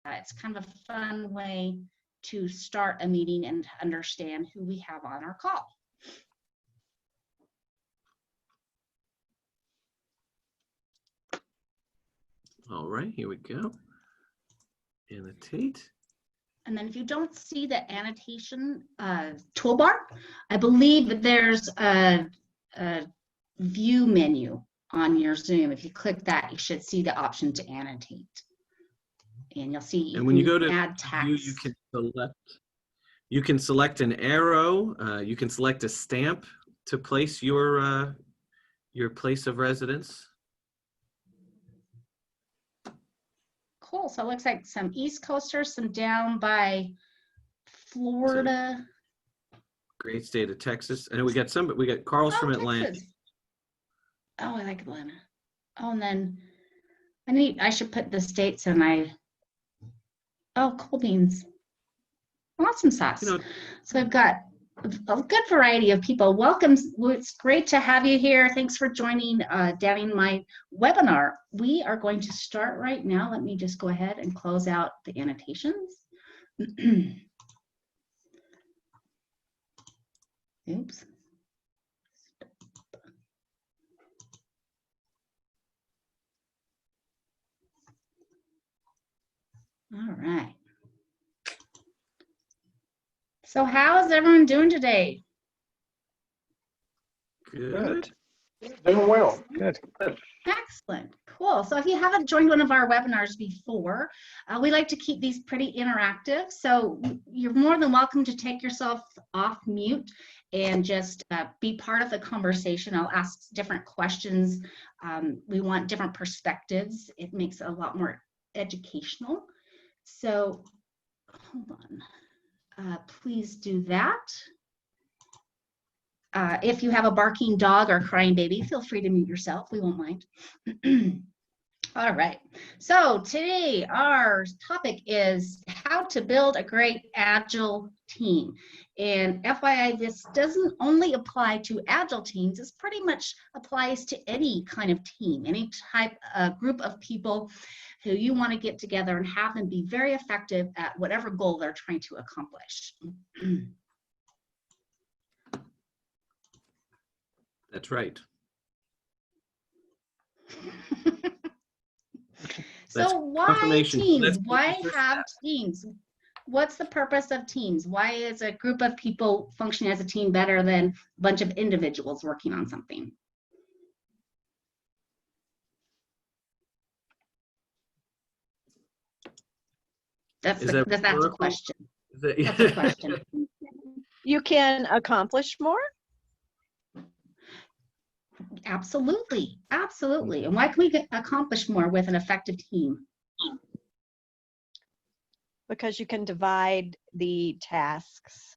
it's kind of a fun way to start a meeting and understand who we have on our call. All right, here we go. Annotate. And then if you don't see the annotation toolbar, I believe there's a view menu on your Zoom. If you click that, you should see the option to annotate. And you'll see, and when you go to add text. You can select an arrow. You can select a stamp to place your place of residence. Cool. So it looks like some East Coasters, some down by Florida. Great state of Texas. And we got Carl's from Atlanta. Texas. Oh, I like Atlanta. Oh, and then I should put the states in oh, cool beans. Awesome sauce. So I've got a good variety of people. Welcome. It's great to have you here. Thanks for joining Danny my webinar. We are going to start right now. Let me just go ahead and close out the annotations. Oops. All right. So how is everyone doing today? Good. Doing well. Good. Excellent. Cool. So if you haven't joined one of our webinars before, we like to keep these pretty interactive. So you're more than welcome to take yourself off mute and just be part of the conversation. I'll ask different questions. We want different perspectives. It makes it a lot more educational. So hold on. Please do that. If you have a barking dog or crying baby, feel free to mute yourself. We won't mind. All right. So today our topic is how to build a great Agile team. And FYI, this doesn't only apply to Agile teams. This pretty much applies to any kind of team, any type group of people who you want to get together and have them be very effective at whatever goal they're trying to accomplish. That's right. So why teams? Why That's have teams? What's the purpose of teams? Why is a group of people functioning as a team better than a bunch of individuals working on something? That's a question. That's a question. You can accomplish more? Absolutely, absolutely. And why can we accomplish more with an effective team? Because you can divide the tasks.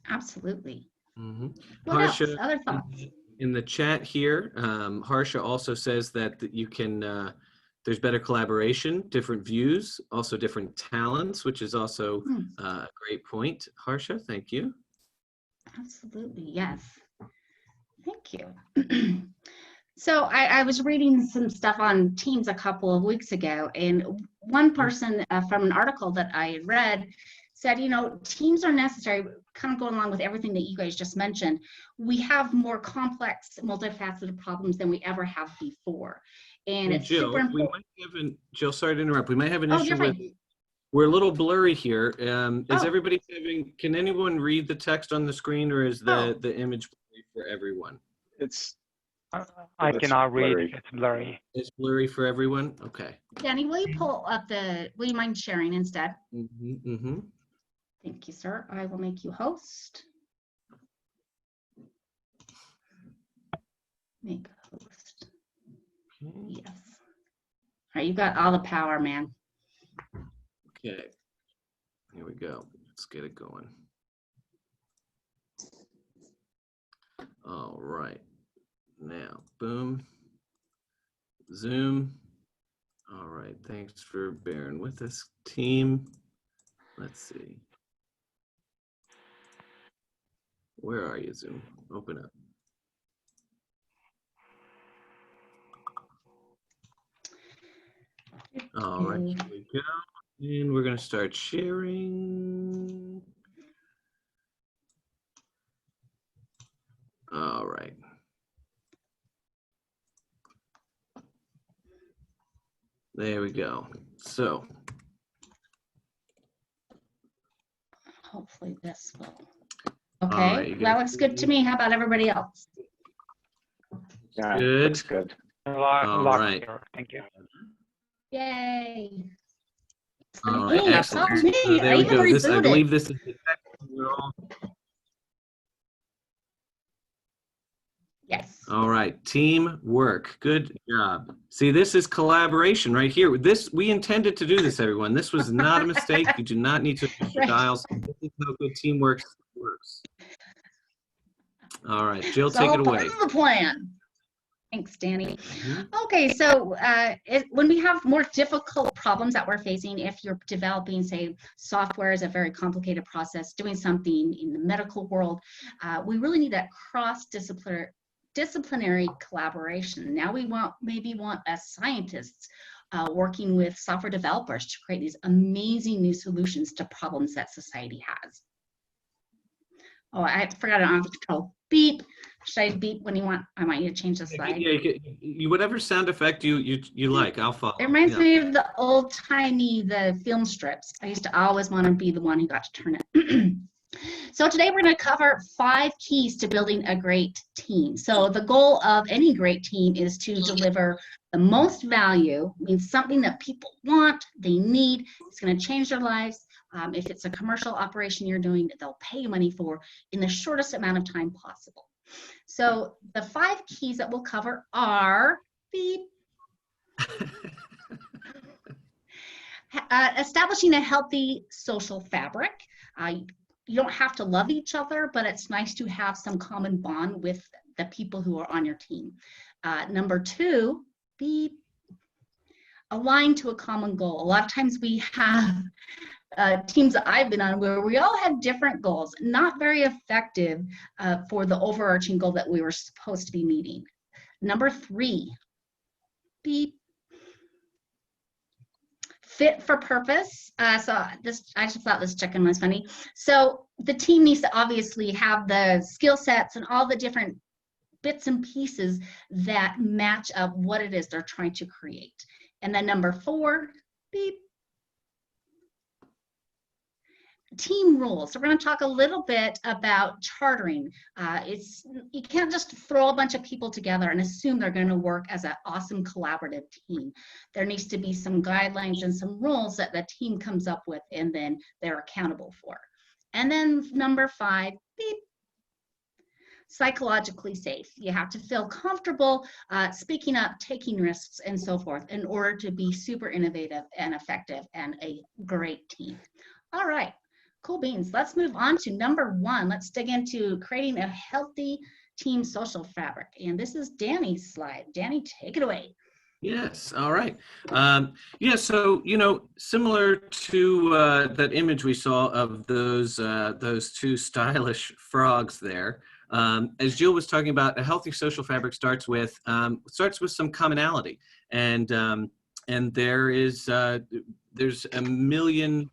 Absolutely. Mm-hmm. What else? Other thoughts? In the chat here, Harsha also says that you can, there's better collaboration, different views, also different talents, which is also a great point. Harsha, thank you. Absolutely, yes. Thank you. So I was reading some stuff on teams a couple of weeks ago, and one person from an article that I read said, you know, teams are necessary, kind of going along with everything that you guys just mentioned. We have more complex, multifaceted problems than we ever have before. And it's Jill, super important. we might have Jill, sorry to interrupt. We might have an issue with, we're a little blurry here. Is everybody having, can anyone read the text on the screen, or is the image blurry for everyone? It's I cannot read. It's blurry. It's blurry for everyone? Okay. Danny, will you pull up will you mind sharing instead? Mm-hmm, mm-hmm. Thank you, sir. I will make you host. Make host. Yes. All right, you got all the power, man. Okay. Here we go. Let's get it going. All right. Now, boom. Zoom. All right. Thanks for bearing with us, team. Let's see. Where are you, Zoom? Open up. All right, here we go. And we're going to start sharing. All right. There we go. So Hopefully this will. all Okay, right, that looks good to me. How about everybody else? Yeah, Good. looks good. A lot, All lot right. clearer. Thank you. Yay. All right, Me, that's all excellent. me. So there I we even go. This, I rebooted. believe this is the second we're all. Yes. All right, teamwork. Good job. See, this is collaboration right here. This, we intended to do this, everyone. This was not a mistake. You do not need to adjust your Right. dials. This is how good teamwork works. All right, Jill, It's take all it away. part of the plan. Thanks, Danny. Mhm. Okay, so when we have more difficult problems that we're facing, if you're developing, say, software is a very complicated process, doing something in the medical world, we really need that cross-disciplinary collaboration. Now we maybe want as scientists working with software developers to create these amazing new solutions to problems that society has. Oh, I forgot on the control. Beep. Should I beep when you want? I want you to change the slide. Yeah, whatever sound effect you like, I'll follow. It reminds me of the old-timey, the film strips. I used to always want to be the one who got to turn it. So today we're going to cover 5 keys to building a great team. So the goal of any great team is to deliver the most value, means something that people want, they need, it's going to change their lives. If it's a commercial operation you're doing, they'll pay you money for in the shortest amount of time possible. So the 5 keys that we'll cover are beep. Establishing a healthy social fabric. You don't have to love each other, but it's nice to have some common bond with the people who are on your team. Number 2, be aligned to a common goal. A lot of times we have teams that I've been on where we all have different goals, not very effective for the overarching goal that we were supposed to be meeting. Number 3, be fit for purpose. So this, I just thought this check-in was funny. So the team needs to obviously have the skill sets and all the different bits and pieces that match up what it is they're trying to create. And then number 4, beep, team rules. So we're going to talk a little bit about chartering. You can't just throw a bunch of people together and assume they're going to work as an awesome collaborative team. There needs to be some guidelines and some rules that the team comes up with and then they're accountable for. And then number 5, beep, psychologically safe. You have to feel comfortable speaking up, taking risks, and so forth in order to be super innovative and effective and a great team. All right. Cool beans. Let's move on to number 1. Let's dig into creating a healthy team social fabric. And this is Danny's slide. Danny, take it away. Yes. All right. Yeah. So, similar to that image we saw of those 2 stylish frogs there, as Jill was talking about, a healthy social fabric starts with some commonality, and there's a million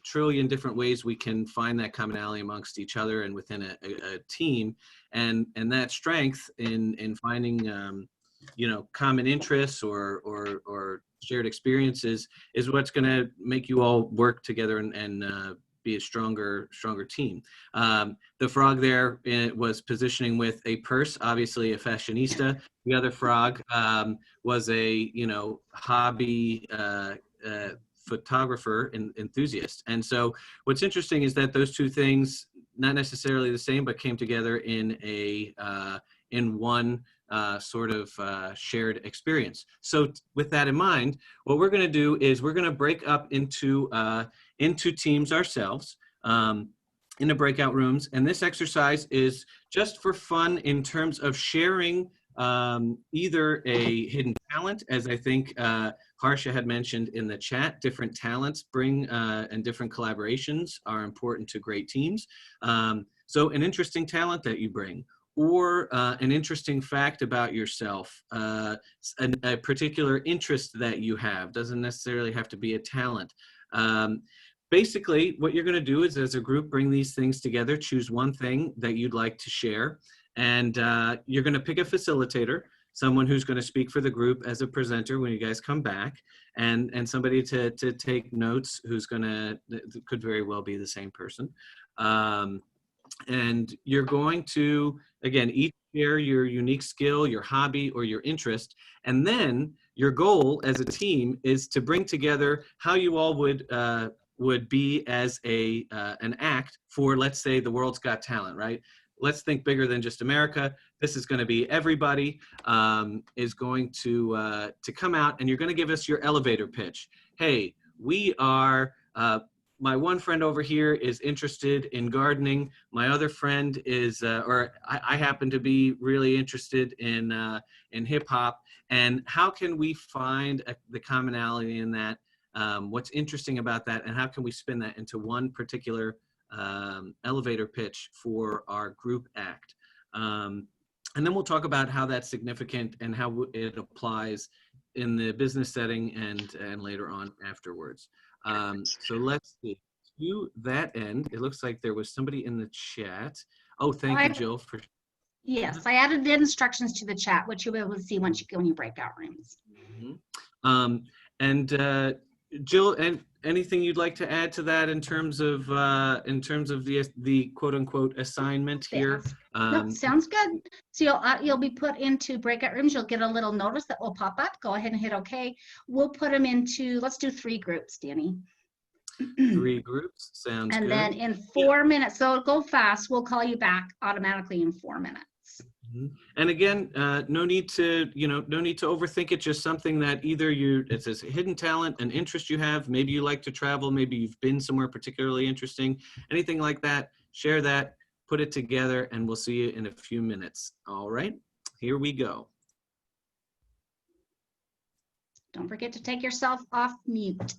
trillion different ways we can find that commonality amongst each other and within a team, and that strength in finding common interests or shared experiences is what's going to make you all work together and be a stronger team. The frog there was positioning with a purse, obviously a fashionista. The other frog was a hobby photographer and enthusiast. And so what's interesting is that those 2 things, not necessarily the same, but came together in one sort of shared experience. So with that in mind, what we're going to do is we're going to break up into teams ourselves in the breakout rooms. And this exercise is just for fun in terms of sharing either a hidden talent, as I think Harsha had mentioned in the chat. Different talents bring and different collaborations are important to great teams. So an interesting talent that you bring, or an interesting fact about yourself, a particular interest that you have. Doesn't necessarily have to be a talent. Basically, what you're going to do is, as a group, bring these things together, choose one thing that you'd like to share, and you're going to pick a facilitator, someone who's going to speak for the group as a presenter when you guys come back, and somebody to take notes who's going to, could very well be the same person. And you're going to, again, each share your unique skill, your hobby, or your interest. And then your goal as a team is to bring together how you all would be as an act for, let's say, the World's Got Talent, right? Let's think bigger than just America. This is going to be everybody is going to come out, and you're going to give us your elevator pitch. Hey, we are, my one friend over here is interested in gardening. My other friend is, I happen to be really interested in hip hop. And how can we find the commonality in that? What's interesting about that, and how can we spin that into one particular elevator pitch for our group act? And then we'll talk about how that's significant and how it applies in the business setting and later on afterwards. So let's see. To that end, it looks like there was somebody in the chat. Oh, thank you, Jill. Yes, I added the instructions to the chat, which you'll be able to see once you go in your breakout rooms. And Jill, and anything you'd like to add to that in terms of the quote unquote assignment here? No, sounds good. So you'll be put into breakout rooms. You'll get a little notice that will pop up. Go ahead and hit OK. We'll put them into, let's do 3 groups, Danny. 3 groups, sounds good. And then in 4 minutes, so it'll go fast. We'll call you back automatically in 4 minutes. And again, no need to overthink it. Just something that either it's a hidden talent, an interest you have. Maybe you like to travel. Maybe you've been somewhere particularly interesting. Anything like that, share that, put it together, and we'll see you in a few minutes. All right, here we go. Don't forget to take yourself off mute.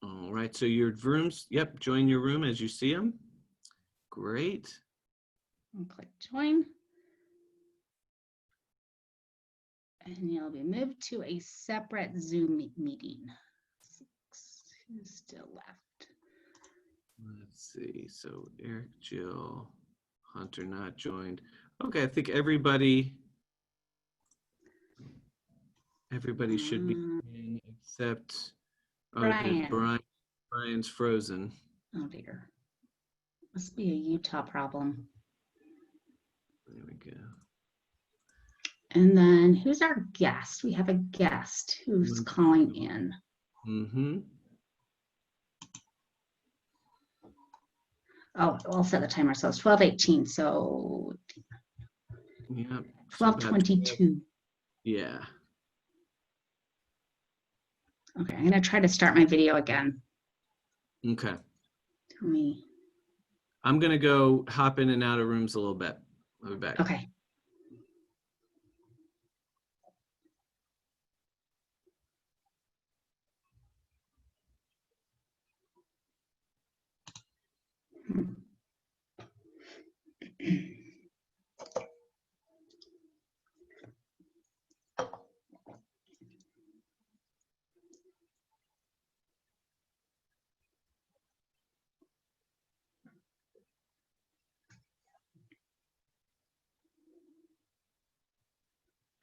All right, so your rooms, yep, join your room as you see them. Great. And click join. And you'll be moved to a separate Zoom meeting. 6 is still left. Let's see, so Eric, Jill, Hunter not joined. Okay, I think everybody should be in except Brian. Brian's frozen. Oh dear. Must be a Utah problem. There we go. And then who's our guest? We have a guest who's calling in. Mm-hmm. Oh, I'll set the timer. So it's 12:18. So Yeah. 12:22. Yeah. Okay, I'm gonna try to start my video again. Okay. Tell me. I'm gonna go hop in and out of rooms a little bit. I'll be back. Okay.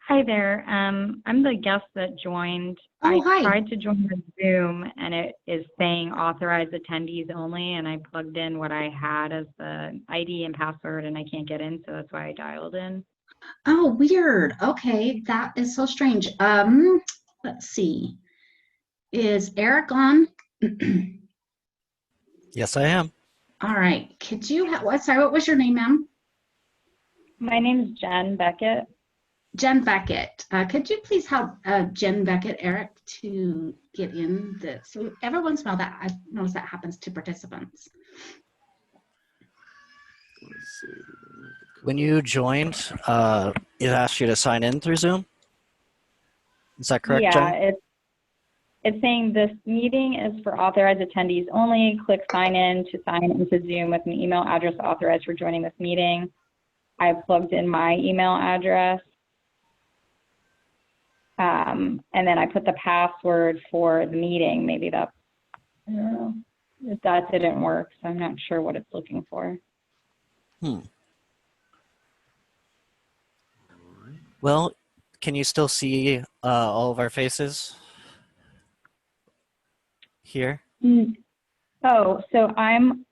Hi there. I'm the guest that joined. Oh, hi. I tried to join the Zoom and it is saying authorized attendees only, and I plugged in what I had as the ID and password and I can't get in, so that's why I dialed in. Oh, weird. Okay, that is so strange. Let's see. Is Eric on? Yes, I am. All right. Could you sorry, what was your name, ma'am? My name is Jen Beckett. Jen Beckett. Could you please help Jen Beckett, Eric, to get in this? So every once in a while, that I've noticed that happens to participants. Let's see. When you joined, it asked you to sign in through Zoom. Is that correct, Yeah, Jen? it's saying this meeting is for authorized attendees only. Click sign in to sign into Zoom with an email address authorized for joining this meeting. I plugged in my email address. And then I put the password for the meeting. Maybe that, I don't know, if that didn't work, so I'm not sure what it's looking for. Well, can you still see all of our faces here? Oh, so I'm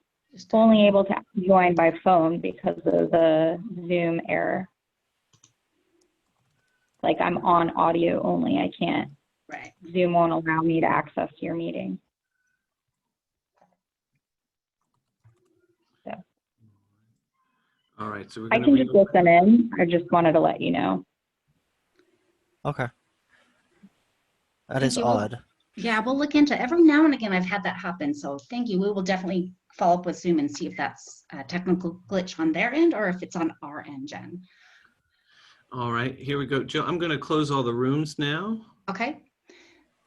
only able to join by phone because of the Zoom error. Like I'm on audio only. I can't. Right. Zoom won't allow me to access your meeting. So All right, so we're I going can to just listen in. I just wanted to let you know. Okay. That Thank is you. We'll- odd. Yeah, we'll look into every now and again. I've had that happen. So thank you. We will definitely follow up with Zoom and see if that's a technical glitch on their end or if it's on our end, Jen. All right, here we go. Jill, I'm going to close all the rooms now. Okay.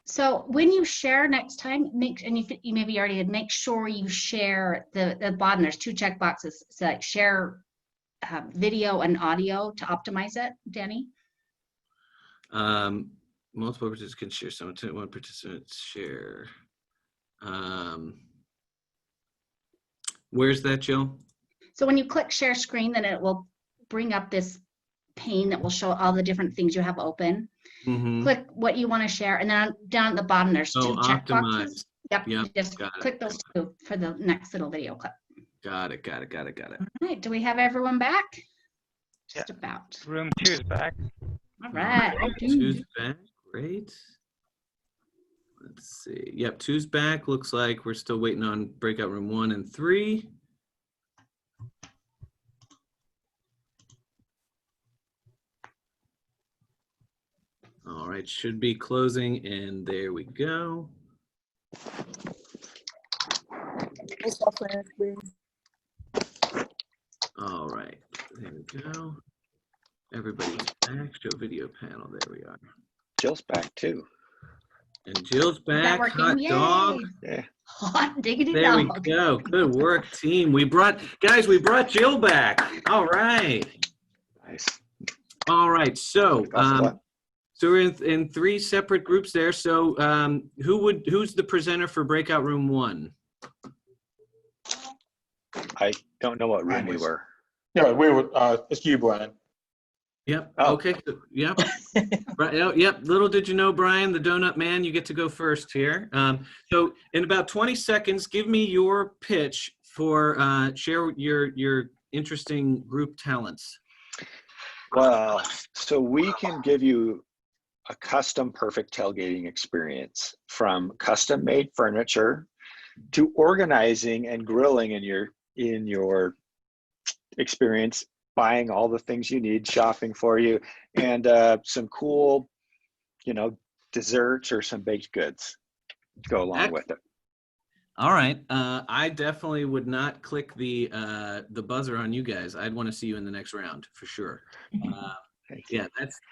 So when you share next time, and you maybe already did, make sure you share the bottom. There's 2 check boxes. So like share video and audio to optimize it, Danny. Multiple participants can share. One participant share. Where's that, Jill? So when you click share screen, then it will bring up this pane that will show all the different things you have open. Click what you want to share, and then down at the bottom there's 2 check boxes. Yep. Just click those 2 for the next little video clip. Got it. All right. Do we have everyone back? Just about. Room 2 is back. All right. Two's back. Great. Let's see. Yep, 2's back. Looks like we're still waiting on breakout room 1 and 3. All right, should be closing, and there we go. All right, there we go. Everybody's back. Show video panel. There we are. Jill's back too. And Jill's back. working? Hot Yay. dog. Yeah. Hot diggity There we dog. go. Good work, team. We brought Jill back. All right. Nice. All right. So, What? so we're in 3 separate groups there. So, who's the presenter for breakout room 1? I don't know what room we were. Yeah, we were. It's you, Brian. Yep. Oh. Okay. So, yep. Right. Oh, yep. Little did you know, Brian, the donut man, you get to go first here. So in about 20 seconds, give me your pitch for share your interesting group talents. Well, so we can give you a custom perfect tailgating experience, from custom made furniture to organizing and grilling in your experience, buying all the things you need, shopping for you, and some cool, desserts or some baked goods to go along with it. All right. I definitely would not click the buzzer on you guys. I'd want to see you in the next round for sure. Yeah,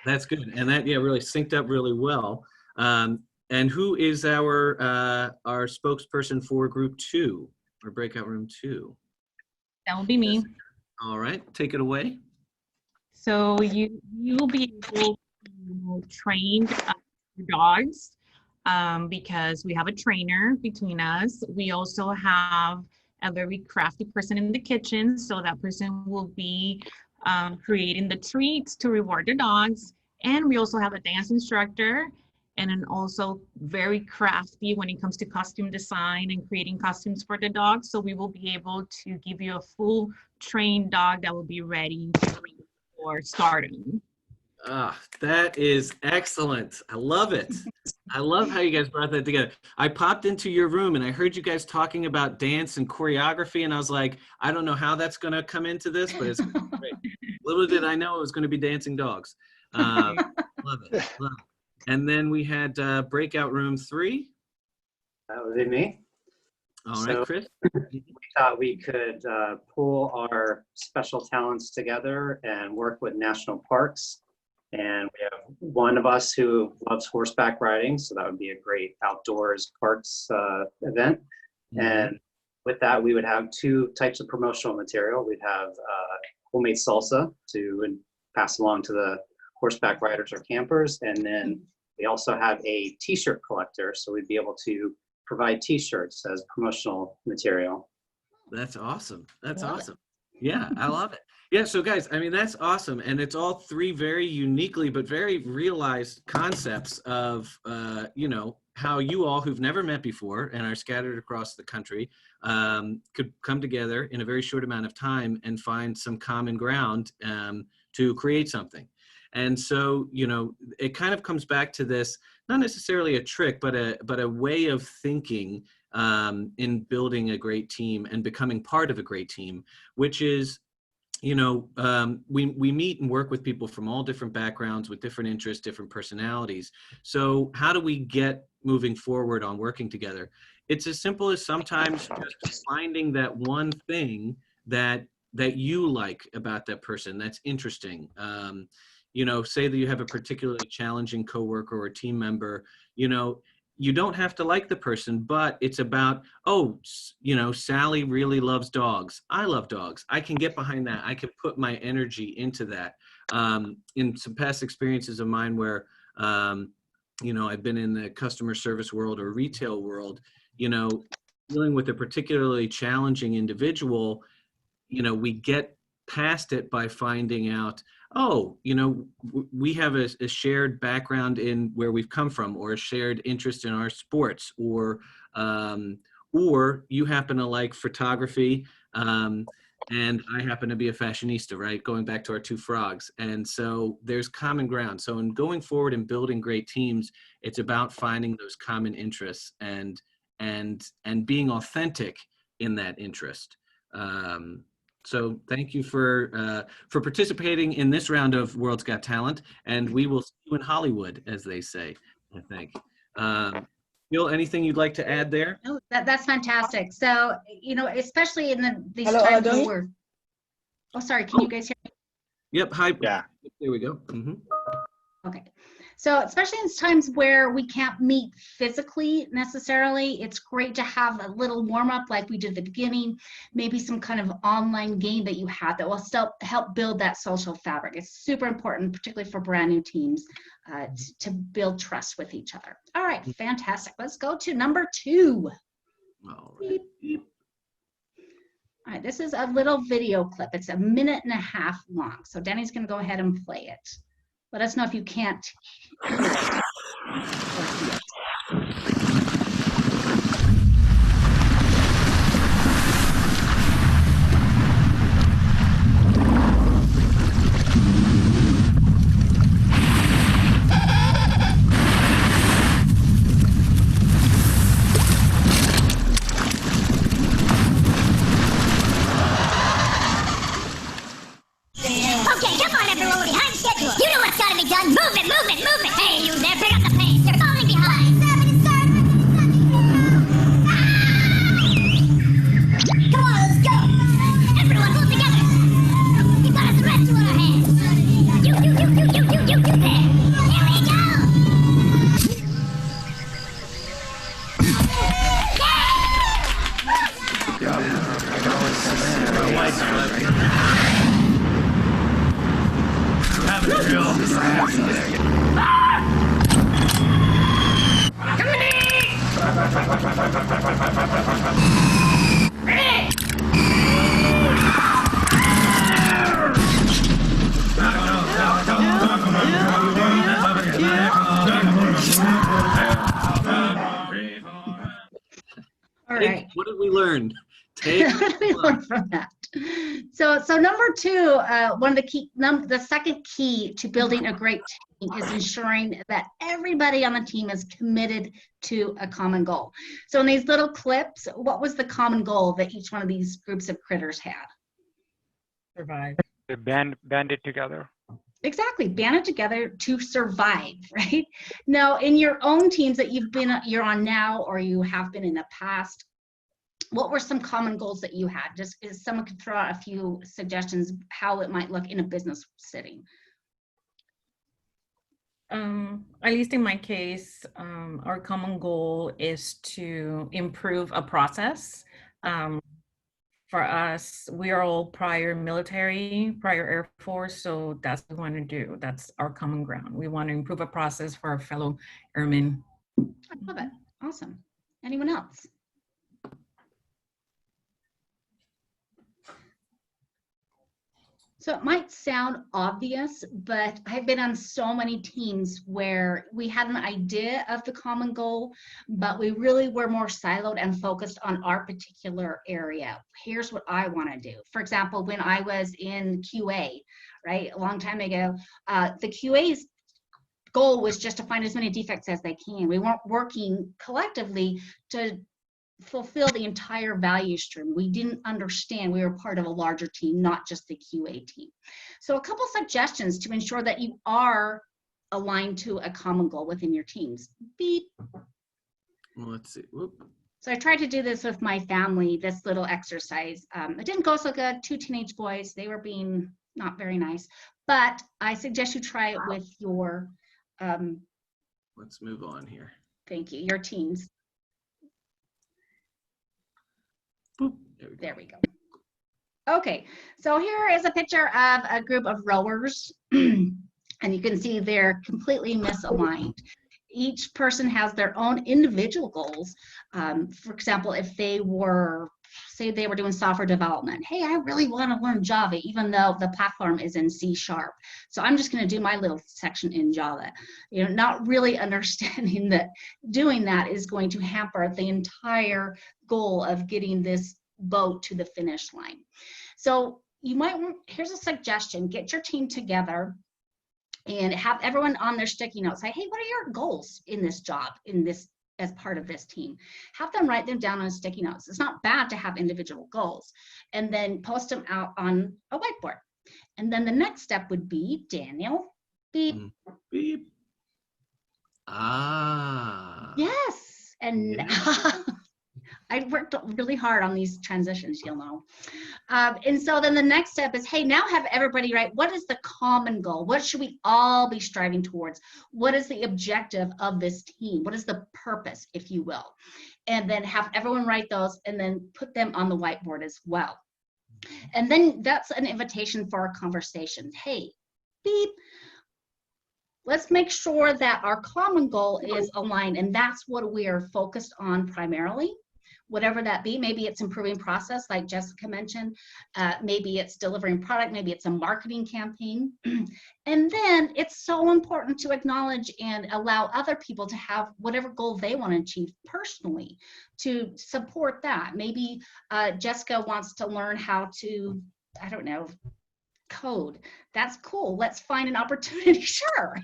that's good, and that really synced up really well. And who is our spokesperson for group 2 or breakout room 2? That will be me. All right, take it away. So you will be able to train your dogs because we have a trainer between us. We also have a very crafty person in the kitchen, so that person will be creating the treats to reward the dogs. And we also have a dance instructor, and then also very crafty when it comes to costume design and creating costumes for the dogs. So we will be able to give you a full trained dog that will be ready for stardom. That is excellent. I love it. I love how you guys brought that together. I popped into your room and I heard you guys talking about dance and choreography, and I was like, I don't know how that's going to come into this, but it's great. Little did I know it was going to be dancing dogs. Love it. Love it. And then we had breakout room 3. That would be me. All right, Chris. We thought we could pool our special talents together and work with national parks And we have one of us who loves horseback riding, so that would be a great outdoors parks event. And with that, we would have 2 types of promotional material. We'd have homemade salsa to pass along to the horseback riders or campers. And then we also have a t-shirt collector, so we'd be able to provide t-shirts as promotional material. That's awesome. That's awesome. Yeah, I love it. Yeah, so guys, I mean, that's awesome. And it's all 3 very uniquely, but very realized concepts of, you know, how you all who've never met before and are scattered across the country could come together in a very short amount of time and find some common ground to create something. And so, you know, it kind of comes back to this, not necessarily a trick, but a way of thinking in building a great team and becoming part of a great team, which is, you know, we meet and work with people from all different backgrounds with different interests, different personalities. So how do we get moving forward on working together? It's as simple as sometimes just finding that one thing that you like about that person that's interesting. You know, say that you have a particularly challenging coworker or team member, you know, you don't have to like the person, but it's about, oh, you know, Sally really loves dogs. I love dogs. I can get behind that. I can put my energy into that. In some past experiences of mine where, you know, I've been in the customer service world or retail world, you know, dealing with a particularly challenging individual, you know, we get past it by finding out, oh, you know, we have a shared background in where we've come from, or a shared interest in our sports, or you happen to like photography, and I happen to be a fashionista, right? Going back to our 2 frogs. And so there's common ground. So in going forward and building great teams, it's about finding those common interests and being authentic in that interest. So thank you for participating in this round of World's Got Talent, and we will see you in Hollywood, as they say, I think. Bill, anything you'd like to add there? No, that's fantastic. So, you know, especially in these times where we're, oh, sorry, can you guys hear me? Yep, hi. Yeah. There we go. Okay. So especially in times where we can't meet physically necessarily, it's great to have a little warm up like we did at the beginning, maybe some kind of online game that you have that will still help build that social fabric. It's super important, particularly for brand new teams, to build trust with each other. All right, fantastic. Let's go to number 2. All right. All right, this is a little video clip. It's 1.5 minutes long. So Danny's going to go ahead and play it. Let us know if you can't hear it or see it. Okay, come on everyone, we're behind schedule. You know what's gotta be done. Movement, movement, movement. Hey, you there, pick up the pace. You're falling behind. Come on, let's go. Everyone, pull together. We've got the rescue on our hands. You there. Here we go. All right. What did we learn? What did we learn from that? So number 2, one of the key, the second key to building a great team is ensuring that everybody on the team is committed to a common goal. So in these little clips, what was the common goal that each one of these groups of critters had? Survive. They banded together. Exactly, banded together to survive, right? Now, in your own teams that you're on now, or you have been in the past, what were some common goals that you had? Just if someone could throw out a few suggestions how it might look in a business setting. At least in my case, our common goal is to improve a process. For us, we are all prior military, prior Air Force, so that's what we want to do. That's our common ground. We want to improve a process for our fellow airmen. I love it. Awesome. Anyone else? So it might sound obvious, but I've been on so many teams where we had an idea of the common goal, but we really were more siloed and focused on our particular area. Here's what I want to do. For example, when I was in QA, right, a long time ago, the QA's goal was just to find as many defects as they can. We weren't working collectively to fulfill the entire value stream. We didn't understand we were part of a larger team, not just the QA team. So a couple suggestions to ensure that you are aligned to a common goal within your teams. Beep. Well, let's see. Whoop. So I tried to do this with my family, this little exercise. It didn't go so good. 2 teenage boys, they were being not very nice, but I suggest you try it with your, Let's move on here. thank you, your teams. Boop. There we go. Okay, so here is a picture of a group of rowers, and you can see they're completely misaligned. Each person has their own individual goals. For example, if they were, say they were doing software development, hey, I really want to learn Java, even though the platform is in C#. So I'm just going to do my little section in Java. You know, not really understanding that doing that is going to hamper the entire goal of getting this boat to the finish line. So you might want, here's a suggestion, get your team together and have everyone on their sticky notes say, hey, what are your goals in this job, in this, as part of this team? Have them write them down on sticky notes. It's not bad to have individual goals, and then post them out on a whiteboard. And then the next step would be, Daniel, beep. Beep. Ah. Yes, and Yeah. I worked really hard on these transitions, you'll know. And so then the next step is, hey, now have everybody write, what is the common goal? What should we all be striving towards? What is the objective of this team? What is the purpose, if you will? And then have everyone write those and then put them on the whiteboard as well. And then that's an invitation for a conversation. Hey, beep. Let's make sure that our common goal is aligned, and that's what we are focused on primarily. Whatever that be, maybe it's improving process like Jessica mentioned, maybe it's delivering product, maybe it's a marketing campaign. And then it's so important to acknowledge and allow other people to have whatever goal they want to achieve personally to support that. Maybe Jessica wants to learn how to, I don't know, code. That's cool. Let's find an opportunity. Sure.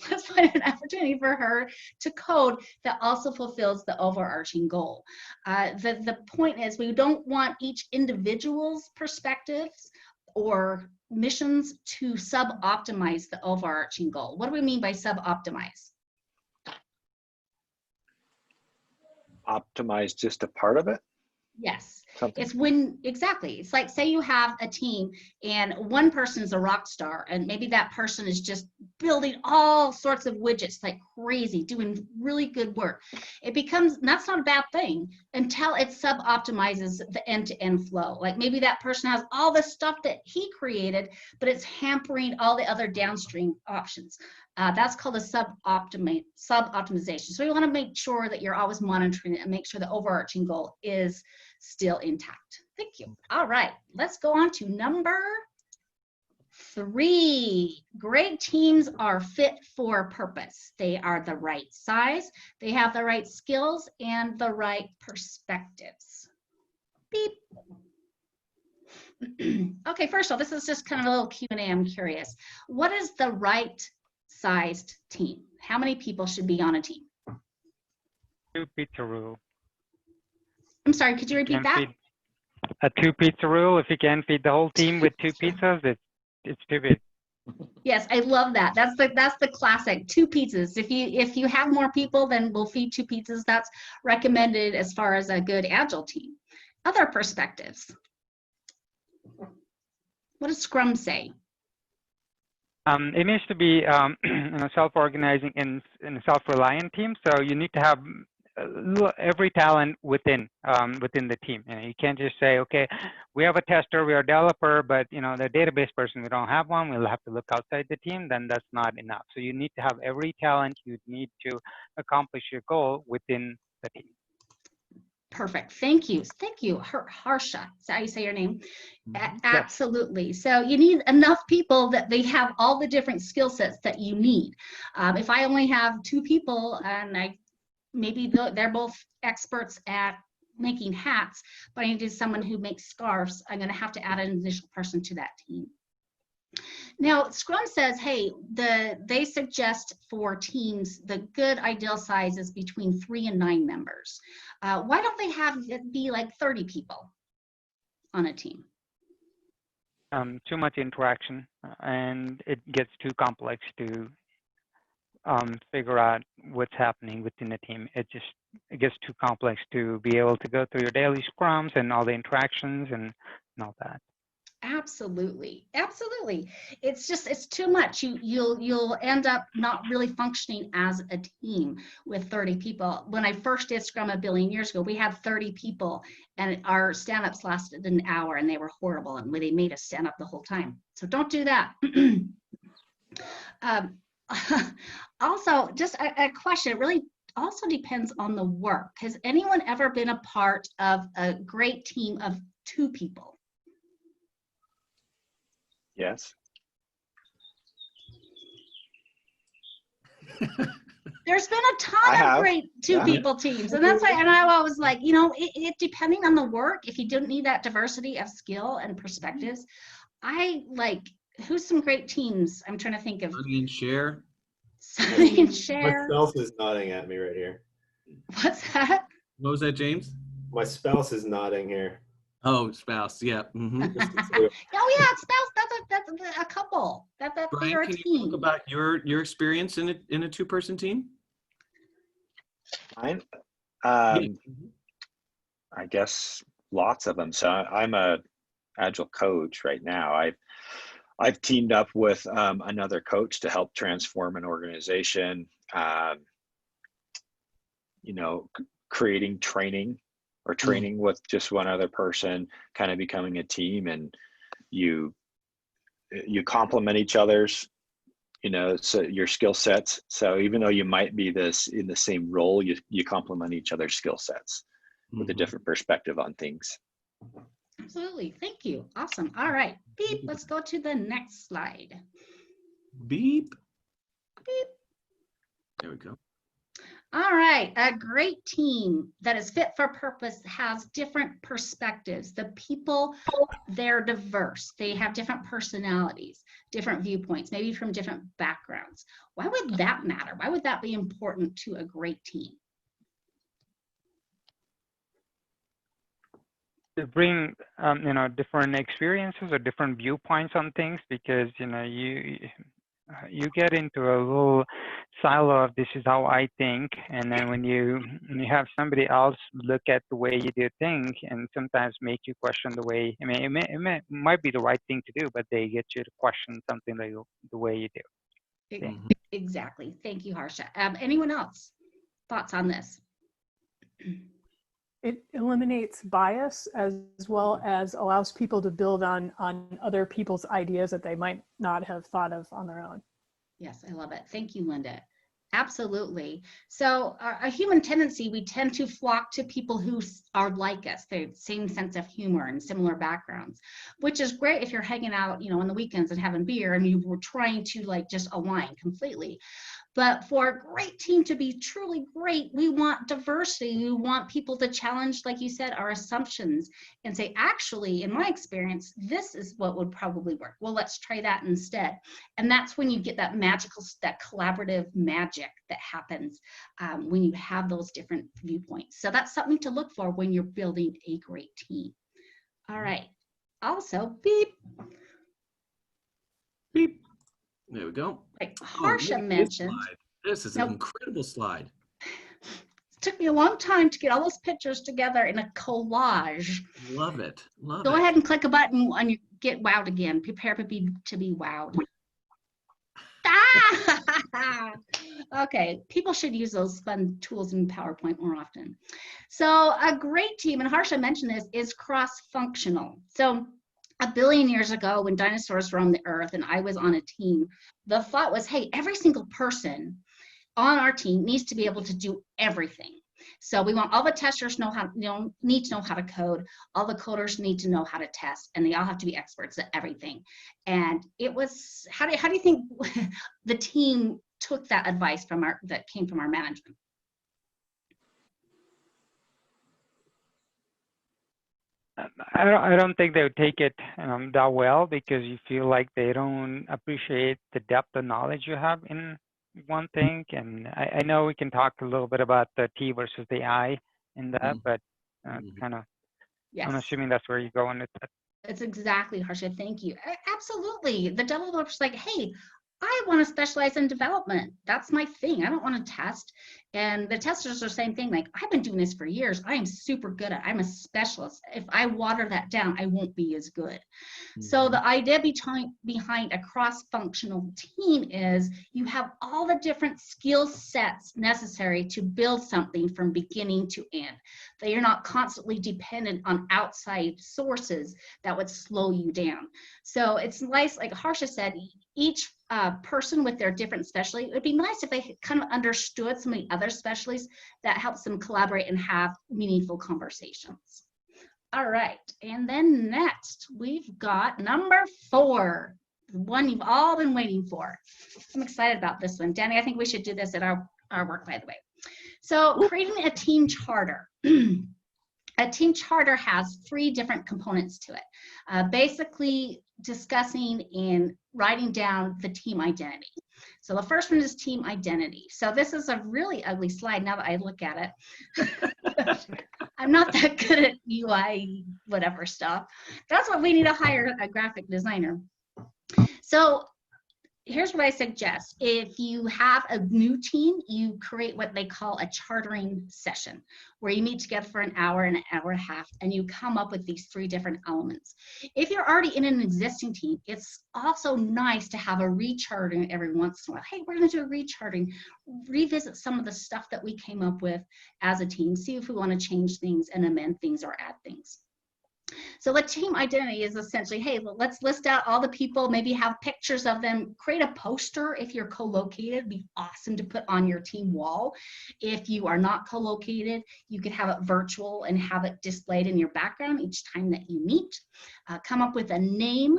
Let's find an opportunity for her to code that also fulfills the overarching goal. The point is, we don't want each individual's perspectives or missions to sub-optimize the overarching goal. What do we mean by sub-optimize? Optimize just a part of it? Yes. Something. It's when, exactly. It's like, say you have a team and one person's a rock star, and maybe that person is just building all sorts of widgets like crazy, doing really good work. It becomes, that's not a bad thing until it sub-optimizes the end-to-end flow. Like maybe that person has all the stuff that he created, but it's hampering all the other downstream options. That's called a sub-optimization. So we want to make sure that you're always monitoring it and make sure the overarching goal is still intact. Thank you. All right, let's go on to number 3. Great teams are fit for purpose. They are the right size, they have the right skills, and the right perspectives. Beep. Okay, first of all, this is just kind of a little Q&A. I'm curious. What is the right sized team? How many people should be on a team? 2 pizza rule. I'm sorry, could you repeat that? A 2 pizza rule. If you can't feed the whole team with 2 pizzas, it's too big. Yes, I love that. That's the classic 2 pizzas. If you have more people, then we'll feed 2 pizzas. That's recommended as far as a good Agile team. Other perspectives. What does Scrum say? It needs to be self-organizing and a self-reliant team. So you need to have every talent within the team. You can't just say, okay, we have a tester, we are a developer, but the database person, we don't have one. We'll have to look outside the team. Then that's not enough. So you need to have every talent you need to accomplish your goal within the team. Perfect. Thank you. Thank you, Harsha. Is that how you say your name? Absolutely. So you need enough people that they have all the different skill sets that you need. If I only have 2 people and maybe they're both experts at making hats, but I needed someone who makes scarves, I'm going to have to add an additional person to that team. Now, Scrum says, hey, they suggest for teams, the good ideal size is between 3 and 9 members. Why don't they have it be like 30 people on a team? Too much interaction, and it gets too complex to figure out what's happening within the team. It gets too complex to be able to go through your daily scrums and all the interactions and all that. Absolutely, absolutely. It's too much. You'll end up not really functioning as a team with 30 people. When I first did Scrum a billion years ago, we had 30 people, and our stand-ups lasted an hour, and they were horrible, and they made us stand up the whole time. So don't do that. Also, just a question. It really also depends on the work. Has anyone ever been a part of a great team of 2 people? Yes. There's been a ton of great 2 people teams, and that's why. And I always like, it depending on the work. If you don't need that diversity of skill and perspectives, I like. Who's some great teams? I'm trying to think of. Sonny and Cher. Sonny and Cher. My spouse is nodding at me right here. What's that? What was that, James? My spouse is nodding here. Oh, spouse. Yeah. Mm-hmm. Oh yeah, spouse. That's a couple. That's Brian, a can team. you talk about your experience in a 2-person team? Mine, I guess lots of them. So I'm a Agile coach right now. I've teamed up with another coach to help transform an organization. Creating training or training with just one other person, kind of becoming a team, and you complement each other's, so your skill sets. So even though you might be in the same role, you complement each other's skill sets with a different perspective on things. Absolutely. Thank you. Awesome. All right. Beep. Let's go to the next slide. Beep. Beep. There we go. All right. A great team that is fit for purpose has different perspectives. The people, they're diverse. They have different personalities, different viewpoints, maybe from different backgrounds. Why would that matter? Why would that be important to a great team? To bring different experiences or different viewpoints on things, because you get into a little silo of this is how I think, and then when you have somebody else look at the way you do things and sometimes make you question the way, it might be the right thing to do, but they get you to question something the way you do. Exactly. Thank you, Harsha. Anyone else? Thoughts on this? It eliminates bias as well as allows people to build on other people's ideas that they might not have thought of on their own. Yes, I love it. Thank you, Linda. Absolutely. So a human tendency, we tend to flock to people who are like us, the same sense of humor and similar backgrounds, which is great if you're hanging out, on the weekends and having beer and you were trying to just align completely. But for a great team to be truly great, we want diversity. We want people to challenge, like you said, our assumptions and say, actually, in my experience, this is what would probably work. Well, let's try that instead. And that's when you get that that collaborative magic that happens when you have those different viewpoints. So that's something to look for when you're building a great team. All right. Also, beep. Beep. There we go. Like Harsha mentioned. This is an incredible slide. It took me a long time to get all those pictures together in a collage. Love it. Go ahead and click a button and you get wowed again. Prepare to be wowed. Ah! Okay, people should use those fun tools in PowerPoint more often. So a great team, and Harsha mentioned this, is cross-functional. So 1 billion years ago, when dinosaurs roamed the earth and I was on a team, the thought was, hey, every single person on our team needs to be able to do everything. So we want all the testers need to know how to code, all the coders need to know how to test, and they all have to be experts at everything. And it was, how do you think the team took that advice that came from our management? I don't think they would take it that well, because you feel like they don't appreciate the depth of knowledge you have in one thing. And I know we can talk a little bit about the T versus the I in that, but kind of, yes. I'm assuming that's where you're going with that. That's exactly, Harsha. Thank you. Absolutely. The developer's like, hey, I want to specialize in development. That's my thing. I don't want to test. And the testers are the same thing. Like, I've been doing this for years. I am super good at it. I'm a specialist. If I water that down, I won't be as good. So the idea behind a cross-functional team is you have all the different skill sets necessary to build something from beginning to end. That you're not constantly dependent on outside sources that would slow you down. So it's nice, like Harsha said, each person with their different specialty, it would be nice if they kind of understood some of the other specialties that helps them collaborate and have meaningful conversations. All right, and then next we've got number 4, the one you've all been waiting for. I'm excited about this one. Danny, I think we should do this at our work, by the way. So creating a team charter. A team charter has 3 different components to it. Basically discussing and writing down the team identity. So the first one is team identity. So this is a really ugly slide now that I look at it. I'm not that good at UI, whatever stuff. That's what we need to hire a graphic designer. So here's what I suggest. If you have a new team, you create what they call a chartering session, where you meet together for an hour and a half, and you come up with these 3 different elements. If you're already in an existing team, it's also nice to have a recharting every once in a while. Hey, we're going to do a recharting, revisit some of the stuff that we came up with as a team, see if we want to change things and amend things or add things. So the team identity is essentially, hey, let's list out all the people, maybe have pictures of them, create a poster if you're co-located. It'd be awesome to put on your team wall. If you are not co-located, you could have it virtual and have it displayed in your background each time that you meet. Come up with a name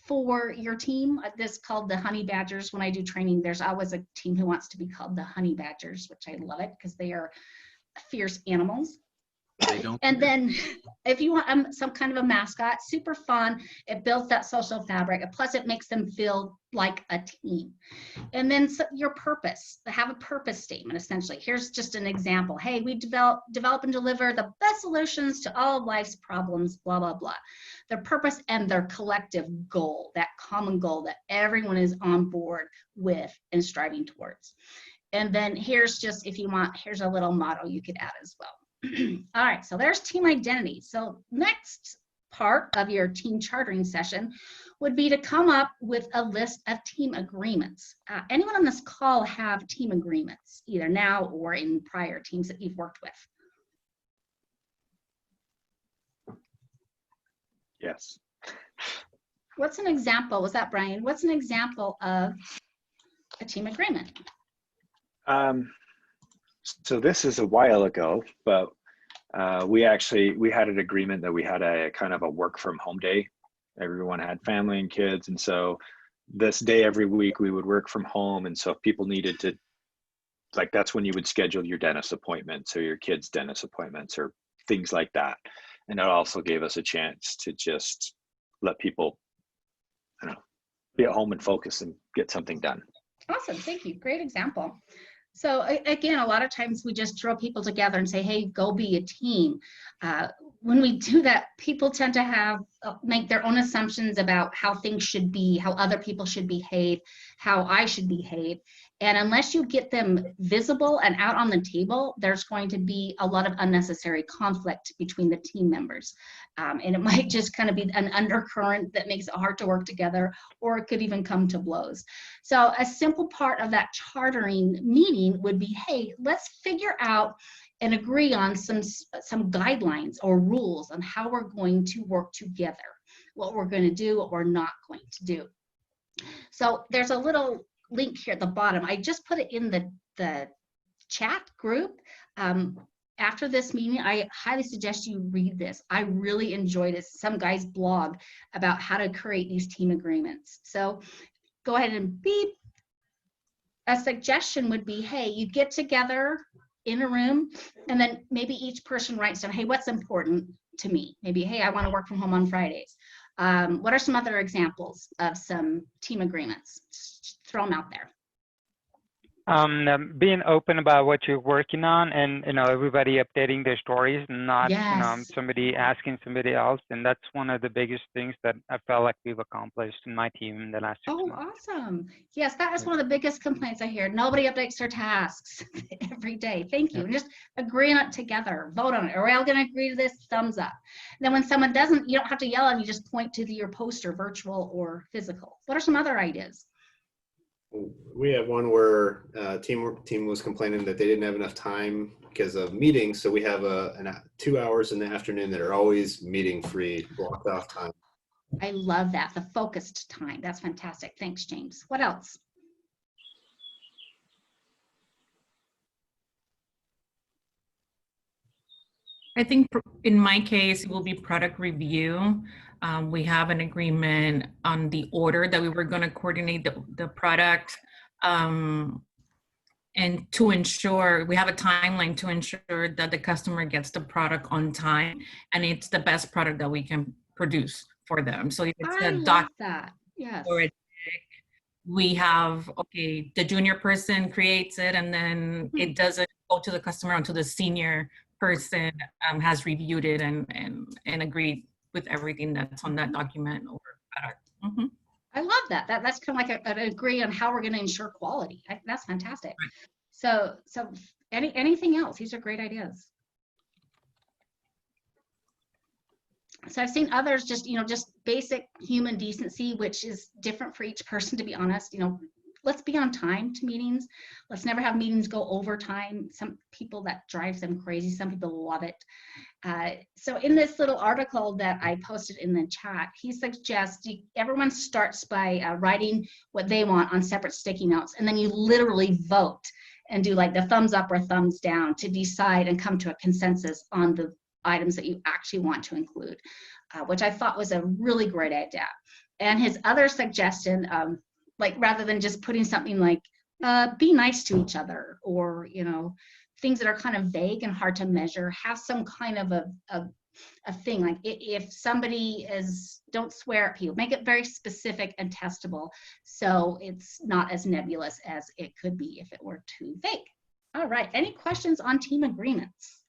for your team. This is called the Honey Badgers. When I do training, there's always a team who wants to be called the Honey Badgers, which I love it because they are fierce animals. And then if you want some kind of a mascot, super fun, it builds that social fabric, plus it makes them feel like a team. And then your purpose, have a purpose statement, essentially. Here's just an example. Hey, we develop and deliver the best solutions to all of life's problems, blah, blah, blah. Their purpose and their collective goal, that common goal that everyone is on board with and striving towards. And then here's just, if you want, here's a little motto you could add as well. All right, so there's team identity. So next part of your team chartering session would be to come up with a list of team agreements. Anyone on this call have team agreements, either now or in prior teams that you've worked with? Yes. What's an example? Was that Brian? What's an example of a team agreement? So this is a while ago, but we had an agreement that we had a kind of a work from home day. Everyone had family and kids, and so this day every week we would work from home. And so if people needed to, like, that's when you would schedule your dentist appointments or your kids' dentist appointments or things like that. And it also gave us a chance to just let people, I don't know, be at home and focus and get something done. Awesome, thank you. Great example. So again, a lot of times we just throw people together and say, hey, go be a team. When we do that, people tend to make their own assumptions about how things should be, how other people should behave, how I should behave. And unless you get them visible and out on the table, there's going to be a lot of unnecessary conflict between the team members. And it might just kind of be an undercurrent that makes it hard to work together, or it could even come to blows. So a simple part of that chartering meeting would be, hey, let's figure out and agree on some guidelines or rules on how we're going to work together, what we're going to do, what we're not going to do. So there's a little link here at the bottom. I just put it in the chat group. After this meeting, I highly suggest you read this. I really enjoyed it. Some guy's blog about how to create these team agreements. So go ahead and beep. A suggestion would be, hey, you get together in a room, and then maybe each person writes down, hey, what's important to me? Maybe, hey, I want to work from home on Fridays. What are some other examples of some team agreements? Just throw them out there. Being open about what you're working on, and everybody updating their stories, not somebody asking somebody else. And that's one of the biggest things that I felt like we've accomplished in my team in the last 6 months. Oh, awesome. Yes, that is one of the biggest complaints I hear. Nobody updates their tasks every day. Thank you. And just agree on it together. Vote on it. Are we all going to agree to this? Thumbs up. And then when someone doesn't, you don't have to yell and you just point to your poster, virtual or physical. What are some other ideas? We have one where team was complaining that they didn't have enough time because of meetings. So we have 2 hours in the afternoon that are always meeting free, blocked off time. I love that, the focused time. That's fantastic. Thanks, James. What else? I think in my case, it will be product review. We have an agreement on the order that we were going to coordinate the product. And to ensure, we have a timeline to ensure that the customer gets the product on time and it's the best product that we can produce for them. So if it's a doc that. Yes. or a we have, okay, the junior person creates it and then it doesn't go to the customer until the senior person has reviewed it and agreed with everything that's on that document or product. I love that. That's kind of like an agree on how we're going to ensure quality. That's fantastic. Right. So anything else? These are great ideas. So I've seen others just basic human decency, which is different for each person, to be honest. Let's be on time to meetings. Let's never have meetings go over time. Some people, that drives them crazy. Some people love it. So in this little article that I posted in the chat, he suggests everyone starts by writing what they want on separate sticky notes, and then you literally vote and do like the thumbs up or thumbs down to decide and come to a consensus on the items that you actually want to include, which I thought was a really great idea. And his other suggestion, like rather than just putting something like be nice to each other, or things that are kind of vague and hard to measure, have some kind of a thing. Like if somebody don't swear at people, make it very specific and testable, so it's not as nebulous as it could be if it were too vague. All right, any questions on team agreements?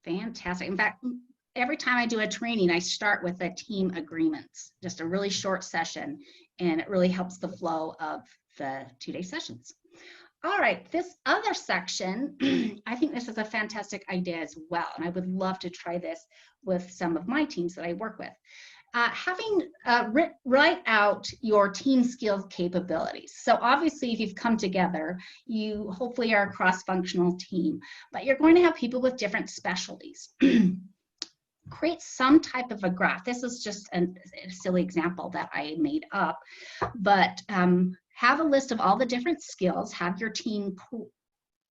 Fantastic. In fact, every time I do a training, I start with a team agreements, just a really short session, and it really helps the flow of the 2-day sessions. All right, this other section, I think this is a fantastic idea as well, and I would love to try this with some of my teams that I work with. Write out your team skills capabilities. So obviously, if you've come together, you hopefully are a cross-functional team, but you're going to have people with different specialties. Create some type of a graph. This is just a silly example that I made up, but have a list of all the different skills, have your team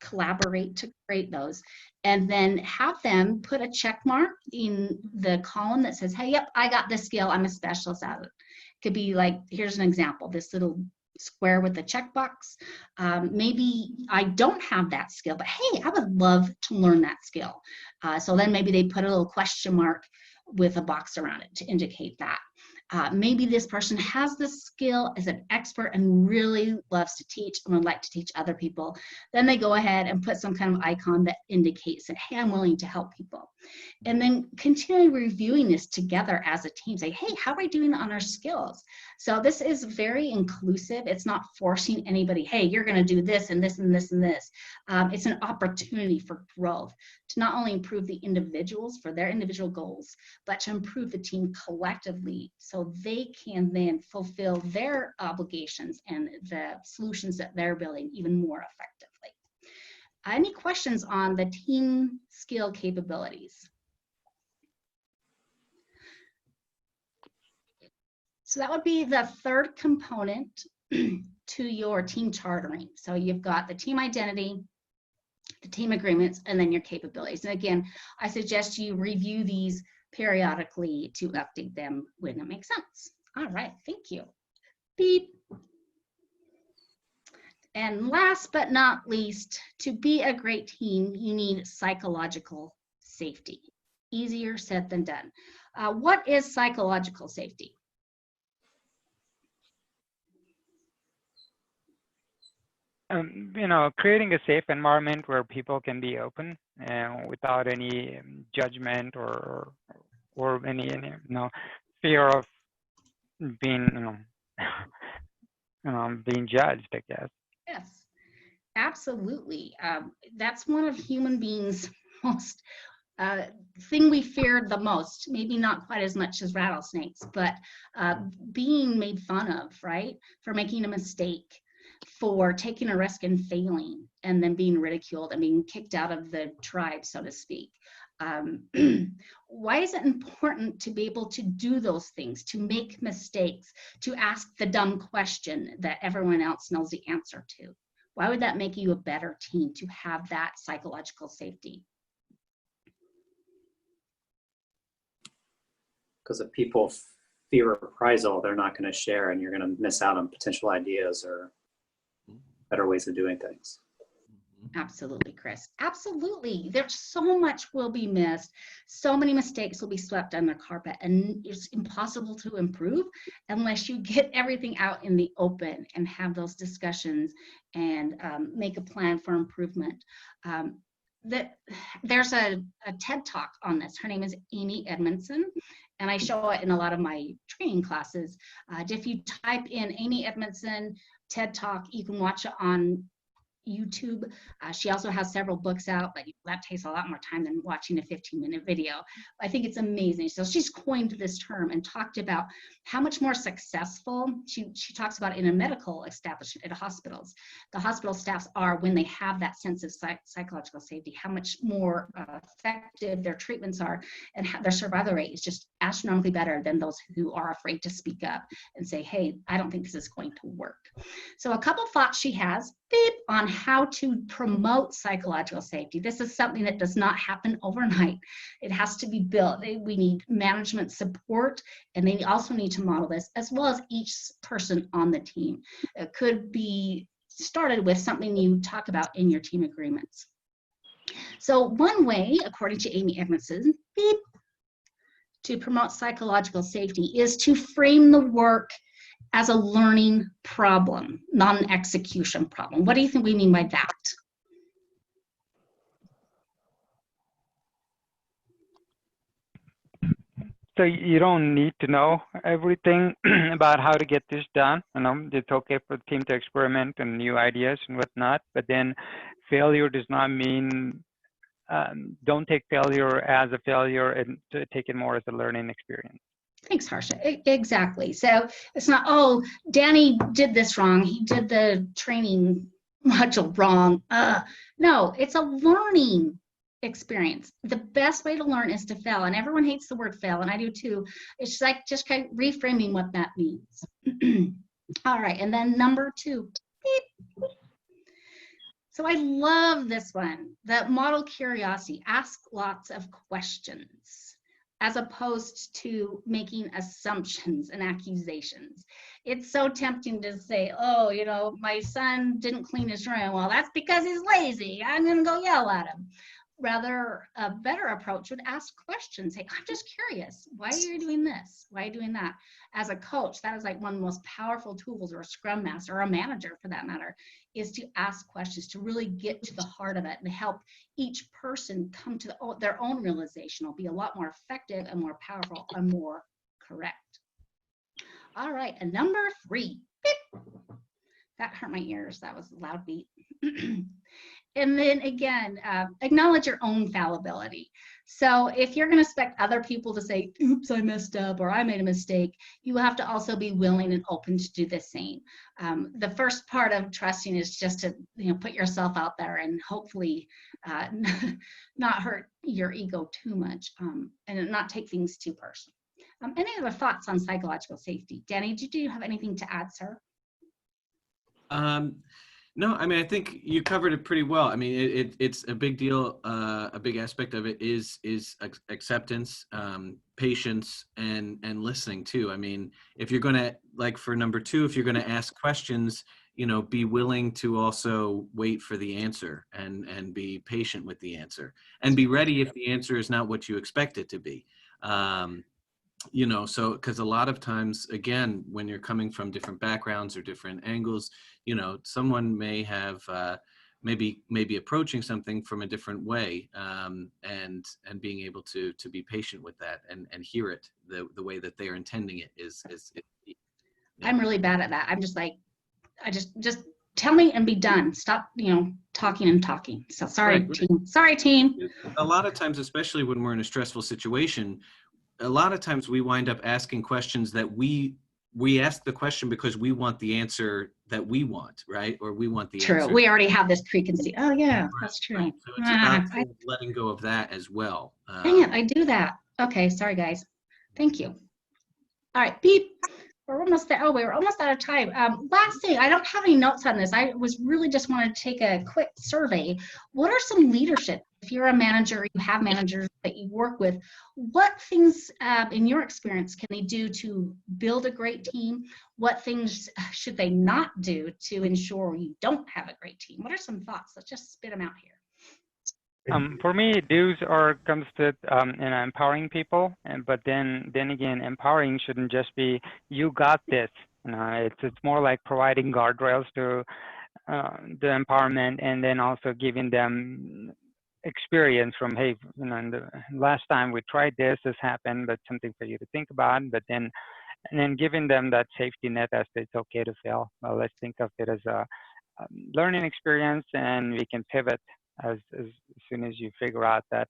collaborate to create those, and then have them put a check mark in the column that says, hey, yep, I got this skill, I'm a specialist at it. Could be like, here's an example, this little square with the checkbox. Maybe I don't have that skill, but hey, I would love to learn that skill. So then maybe they put a little question mark with a box around it to indicate that. Maybe this person has the skill, is an expert, and really loves to teach and would like to teach other people. Then they go ahead and put some kind of icon that indicates that, hey, I'm willing to help people. And then continually reviewing this together as a team. Say, hey, how are we doing on our skills? So this is very inclusive. It's not forcing anybody, hey, you're going to do this and this and this and this. It's an opportunity for growth to not only improve the individuals for their individual goals, but to improve the team collectively so they can then fulfill their obligations and the solutions that they're building even more effectively. Any questions on the team skill capabilities? So that would be the third component to your team chartering. So you've got the team identity, the team agreements, and then your capabilities. And again, I suggest you review these periodically to update them when it makes sense. All right, thank you. Beep. And last but not least, to be a great team, you need psychological safety. Easier said than done. What is psychological safety? Creating a safe environment where people can be open without any judgment or any fear of being being judged, I guess. Yes, absolutely. That's one of human beings' most thing we feared the most. Maybe not quite as much as rattlesnakes, but being made fun of, right, for making a mistake, for taking a risk and failing, and then being ridiculed and being kicked out of the tribe, so to speak. Why is it important to be able to do those things, to make mistakes, to ask the dumb question that everyone else knows the answer to? Why would that make you a better team, to have that psychological safety? Because if people fear reprisal, they're not going to share, and you're going to miss out on potential ideas or better ways of doing things. Absolutely, Chris. Absolutely. There's so much will be missed. So many mistakes will be swept under the carpet, and it's impossible to improve unless you get everything out in the open and have those discussions and make a plan for improvement. There's a TED Talk on this. Her name is Amy Edmondson, and I show it in a lot of my training classes. If you type in Amy Edmondson TED Talk, you can watch it on YouTube. She also has several books out, but that takes a lot more time than watching a 15-minute video. I think it's amazing. So she's coined this term and talked about how much more successful, she talks about in a medical establishment, at hospitals, the hospital staffs are when they have that sense of psychological safety, how much more effective their treatments are, and their survival rate is just astronomically better than those who are afraid to speak up and say, hey, I don't think this is going to work. So a couple thoughts she has on how to promote psychological safety. This is something that does not happen overnight. It has to be built. We need management support, and they also need to model this, as well as each person on the team. It could be started with something you talk about in your team agreements. So one way, according to Amy Edmondson, to promote psychological safety is to frame the work as a learning problem, not an execution problem. What do you think we mean by that? So you don't need to know everything about how to get this done. It's okay for the team to experiment and new ideas and whatnot, but then failure does not mean, don't take failure as a failure, and to take it more as a learning experience. Thanks, Harsha. Exactly. So it's not, oh, Danny did this wrong. He did the training module wrong. No, it's a learning experience. The best way to learn is to fail. And everyone hates the word fail, and I do too. It's like just kind of reframing what that means. All right. And then number 2. Beep. So I love this one. The model curiosity. Ask lots of questions, as opposed to making assumptions and accusations. It's so tempting to say, oh, you know, my son didn't clean his room. Well, that's because he's lazy. I'm gonna go yell at him. rather a better approach would ask questions. Hey, I'm just curious. Why are you doing this? Why are you doing that? As a coach, that is like one of the most powerful tools, or a scrum master or a manager for that matter, is to ask questions, to really get to the heart of it and help each person come to their own realization. Will be a lot more effective and more powerful and more correct. All right, and number 3. Beep. That hurt my ears. That was a loud beat. And then again, acknowledge your own fallibility. So if you're going to expect other people to say, oops, I messed up, or I made a mistake, you have to also be willing and open to do the same. The first part of trusting is just to put yourself out there and hopefully not hurt your ego too much, and not take things too personal. Any other thoughts on psychological safety? Danny, do you have anything to add, sir? No, I mean, I think you covered it pretty well. I mean, it's a big deal. A big aspect of it is acceptance, patience, and listening too. I mean, if you're going to, like for number 2, if you're going to ask questions, be willing to also wait for the answer and be patient with the answer, and be ready if the answer is not what you expect it to be. So because a lot of times, again, when you're coming from different backgrounds or different angles, someone may have maybe approaching something from a different way, and being able to be patient with that and hear it the way that they're intending it is yeah. I'm really bad at that. I'm just like, I just tell me and be done. Stop, talking and talking. So sorry, Right. team. Sorry, team. A lot of times, especially when we're in a stressful situation, a lot of times we wind up asking questions that we ask the question because we want the answer that we want, right? Or we want the True. answer. We already have this preconceived. Oh yeah, that's true. Right. So it's about kind of letting go of that as well. Dang it, I do that. Okay, sorry guys. Thank you. All right, beep. We're almost there. Oh, we were almost out of time. Last thing, I don't have any notes on this. I was really just wanted to take a quick survey. What are some leadership? If you're a manager, you have managers that you work with, what things in your experience can they do to build a great team? What things should they not do to ensure you don't have a great team? What are some thoughts? Let's just spit them out here. For me, do's comes to empowering people, but then again, empowering shouldn't just be you got this. It's more like providing guardrails to the empowerment, and then also giving them experience from, hey, the last time we tried this happened, but something for you to think about. But then giving them that safety net as it's okay to fail. Well, let's think of it as a learning experience, and we can pivot as soon as you figure out that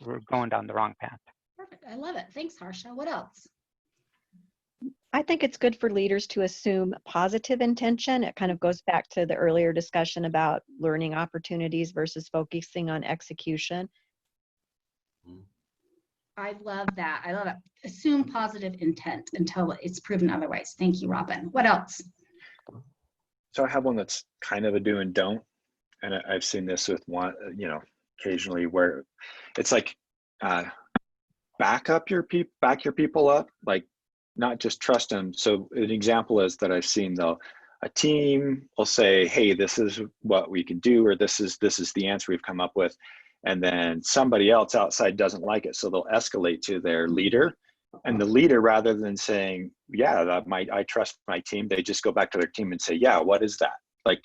we're going down the wrong path. Perfect. I love it. Thanks, Harsha. What else? I think it's good for leaders to assume positive intention. It kind of goes back to the earlier discussion about learning opportunities versus focusing on execution. I love that. I love it. Assume positive intent until it's proven otherwise. Thank you, Robin. What else? So I have one that's kind of a do and don't. And I've seen this with one, occasionally, where it's like back your people up, like not just trust them. So an example is that I've seen though, a team will say, "Hey, this is what we can do," or "This is the answer we've come up with," and then somebody else outside doesn't like it, so they'll escalate to their leader. And the leader, rather than saying, "Yeah, I trust my team," they just go back to their team and say, "Yeah, what is that?" Like.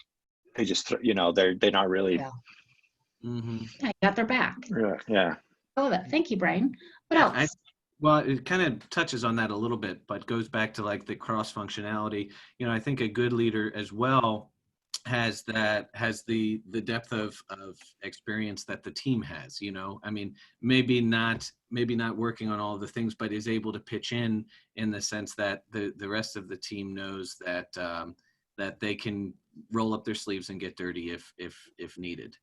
They just, they're not really. Yeah. I got their back. Yeah. I love it. Thank you, Brian. What else? Well, it kind of touches on that a little bit, but goes back to like the cross functionality. I think a good leader as well has the depth of experience that the team has. I mean, maybe not working on all of the things, but is able to pitch in the sense that the rest of the team knows that that they can roll up their sleeves and get dirty if needed.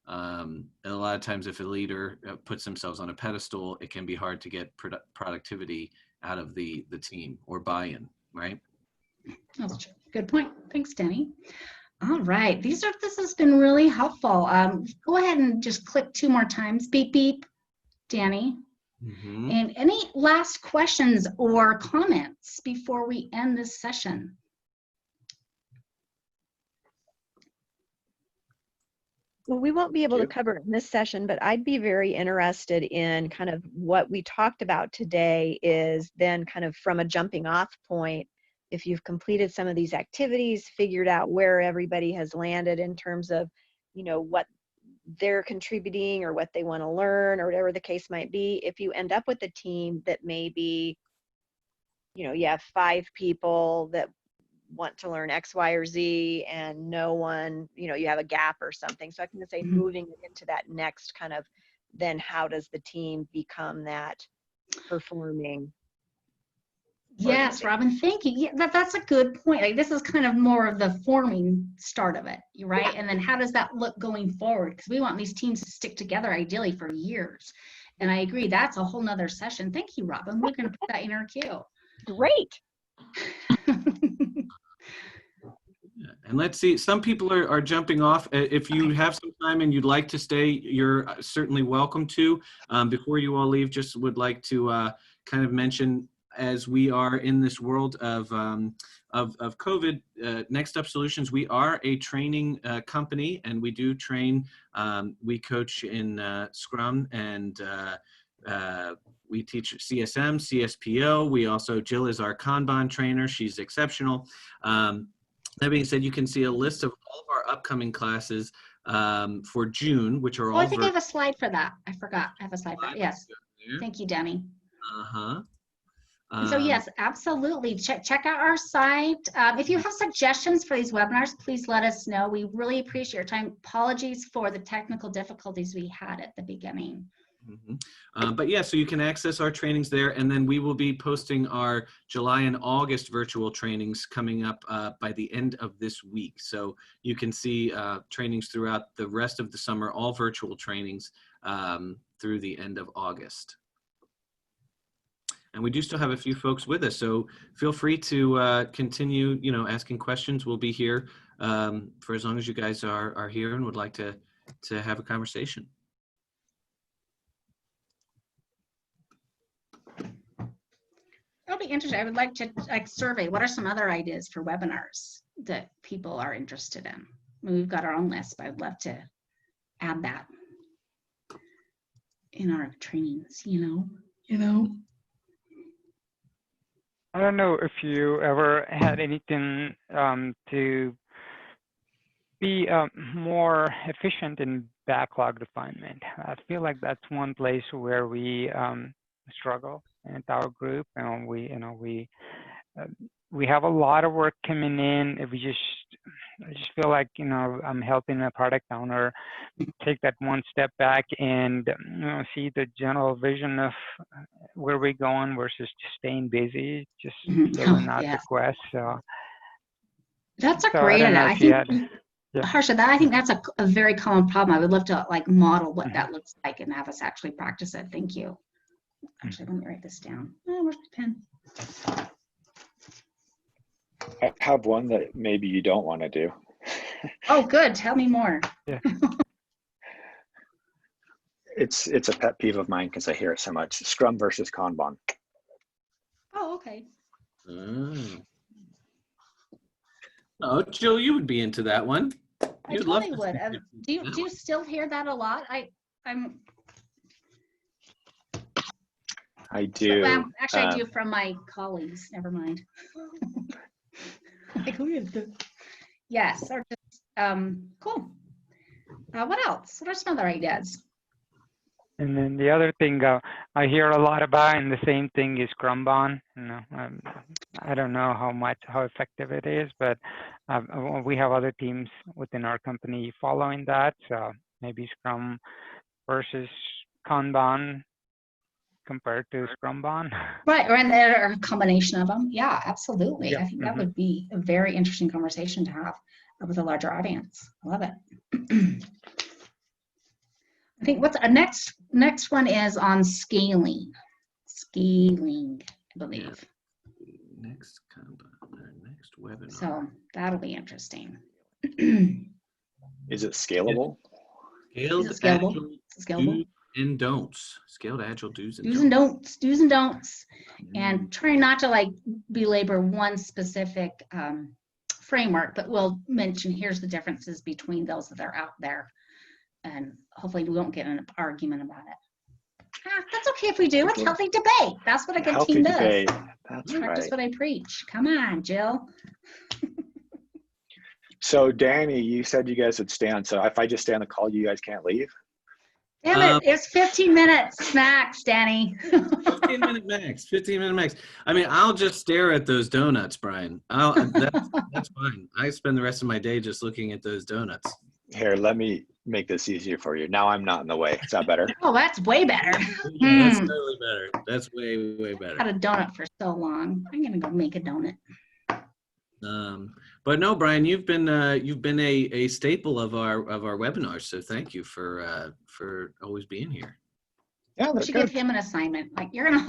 A lot of times if a leader puts themselves on a pedestal, it can be hard to get productivity out of the team or buy-in, right? That's true. Good point. Thanks, Danny. All right, this has been really helpful. Go ahead and just click 2 more times. Beep, beep, Danny. And any last questions or comments before we end this session? Well, we won't be able to you. cover it in this session, but I'd be very interested in kind of what we talked about today is then kind of from a jumping off point, if you've completed some of these activities, figured out where everybody has landed in terms of, you know, what they're contributing or what they want to learn or whatever the case might be. If you end up with a team that maybe, you know, you have 5 people that want to learn X, Y, or Z and no one, you know, you have a gap or something. So I can say moving into that next kind of, then how does the team become that performing? Yes, Robin, thank you. Yeah, that's a good point. Like this is kind of more of the forming start of it, right? And then how does that look going forward? Because we want these teams to stick together ideally for years. And I agree, that's a whole nother session. Thank you, Robin. We're going to put that in our queue. Great. And let's see, some people are jumping off. If you have some time and you'd like to stay, you're certainly welcome to. Before you all leave, just would like to kind of mention, as we are in this world of COVID, Next Up Solutions, we are a training company, and we do train. We coach in Scrum, and we teach CSM, CSPO. We also, Jill is our Kanban trainer. She's exceptional. That being said, you can see a list of all of our upcoming classes for June, which are all. I think I have a slide for that. I forgot. I have a slide for that. Yes. Thank you, Demi. So yes, absolutely. Check out our site. If you have suggestions for these webinars, please let us know. We really appreciate your time. Apologies for the technical difficulties we had at the beginning. But yeah, so you can access our trainings there, and then we will be posting our July and August virtual trainings coming up by the end of this week. So you can see trainings throughout the rest of the summer, all virtual trainings through the end of August. And we do still have a few folks with us, so feel free to continue, you know, asking questions. We'll be here for as long as you guys are here and would like to have a conversation. That'll be interesting. I would like to survey. What are some other ideas for webinars that people are interested in? I mean, we've got our own list, but I'd love to add that in our trainings. You know. I don't know if you ever had anything to be more efficient in backlog refinement. I feel like that's one place where we struggle in our group, and we have a lot of work coming in. I just feel like, you know, I'm helping a product owner take that one step back and, you know, see the general vision of where we're going versus just staying busy, just filling out the quest. So that's a great idea. I think, Harsha, I think that's a very common problem. I would love to like model what that looks like and have us actually practice it. Thank you. Actually, let me write this down. Oh, where's my pen? I have one that maybe you don't want to do. Oh, good. Tell me more. Yeah. It's a pet peeve of mine because I hear it so much. Scrum versus Kanban. Oh, okay. Oh, Jill, you would be into that one. I totally would. Do you still hear that a lot? I do. Well, actually, I do from my colleagues. Never mind. Like, who is this? Yes. Or just, cool. What else? What are some other ideas? And then the other thing I hear a lot about, and the same thing, is Scrumban. You know, I don't know how effective it is, but we have other teams within our company following that. So maybe Scrum versus Kanban compared to Scrumban. Right, or a combination of them. Yeah, absolutely. Yeah. I think that would be a very interesting conversation to have with a larger audience. I love it. I think what's next one is on scaling. Scaling, I believe. Next webinar. So that'll be interesting. Is it scalable? Scalable? And don'ts. Scaled agile do's and don'ts. Do's and don'ts. And try not to like belabor one specific framework, but we'll mention here's the differences between those that are out there. and hopefully we won't get in an argument about it. That's okay if we do. It's healthy debate. That's what a good Healthy team does. debate. That's Practice right. what I preach. Come on, Jill. So Danny, you said you guys would stay on. So if I just stay on the call, you guys can't leave? Damn it, it's 15 minutes max, Danny. 15-minute max. 15-minute max. I mean, I'll just stare at those donuts, Brian. That's fine. I spend the rest of my day just looking at those donuts. Here, let me make this easier for you. Now I'm not in the way. Is that better? Oh, that's way better. Yeah, that's totally better. That's way, way better. Had a donut for so long. I'm gonna go make a donut. But no, Brian, you've been a staple of our webinars. So thank you for always being here. Yeah, We that's should good. give him an assignment. Like, you're gonna